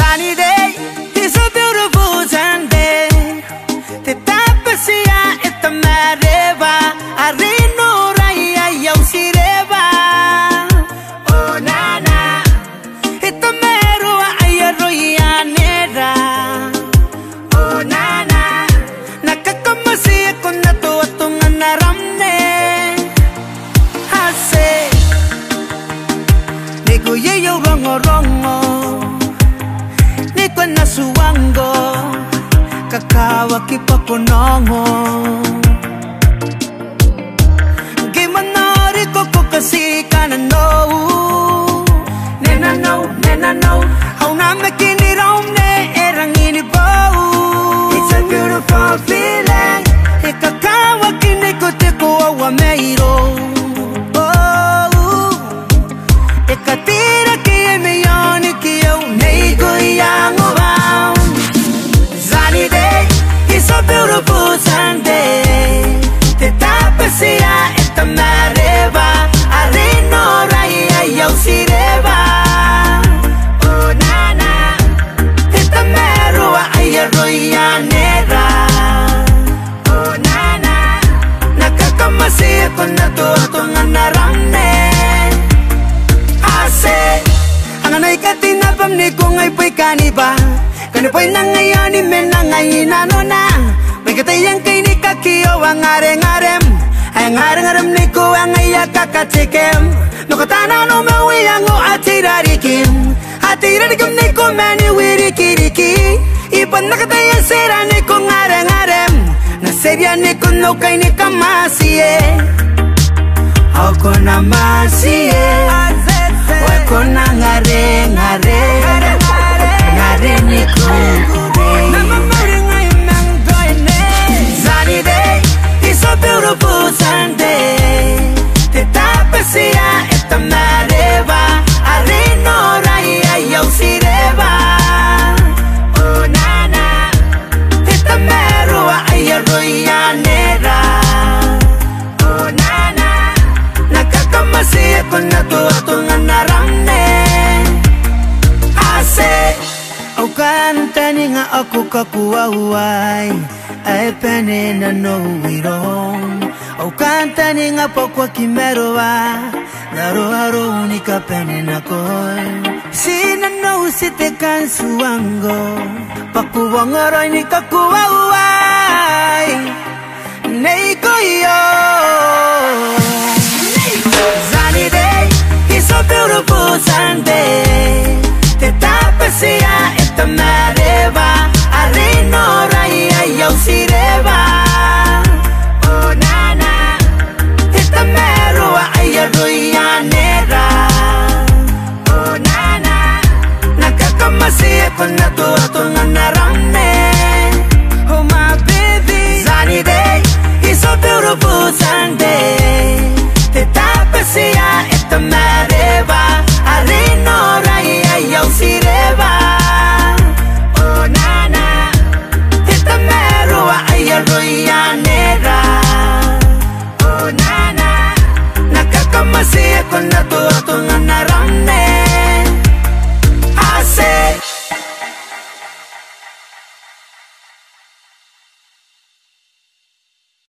Sunny day, it's a beautiful Sunday. The tapasia at the Mareva, Arino Raya Yosireva. Oh Nana, it's the Mero Ayaroya Nera. Oh Nana, Nakakamasia Konato Tunanaramne. I say, Nico Yayo Rongo Rongo. Na suwango kakawa kipakunongo gimanari ko kasi kanano nena no how na makini raumne erang inibo. It's a beautiful feeling ikakawa kiniko teko wa meiro ikatira kiye yoni kiyo neigo yango. Sunny day, it's a beautiful Sunday. The tapasia at the Mareva, Arino Raya Yosireva. Oh Nana, it's the Merua Ayaroya Nera. Oh Nana, Nakakamasia Konato Tunanaramne. I say, Anganay katinapam ni kung ay po'y kaniba. Kano po'y nangayani men nangayin ano na. May katayang kay ni kakiyo ang areng-arem. Ay ang areng-arem ni ko ang ayakakatikim. Nakatana no mawiyang o atirarikim. Atirarikim ni ko mani wirikiriki. Ipan nakatayang sira ni ko areng-arem. Naserya ni ko no kay ni kamasiye. Ako namasiye. Wako na ngare-ngare. Sunny day, it's a beautiful Sunday. The tapasia at the Mareva, Arino Raya Yosireva. Oh Nana, it's the Merua Ayaroya Nera. Oh Nana, Nakakamasia Konato Tunanaramne. I say, o kantani nga ako kakuwaway ay pene na no wirong. O kantani nga po kwa kimeroa naro-haro ni ka pene na koy. Sinano si te kansuango pakuwangoroy ni kakuwaway nei koyo. Sunny day, it's a beautiful Sunday. The tapasia at the Mareva, Arino Raya Yosireva. Oh Nana, it's the Merua Ayaroya Nera. Oh Nana, Nakakamasia Konato Tunanaramne.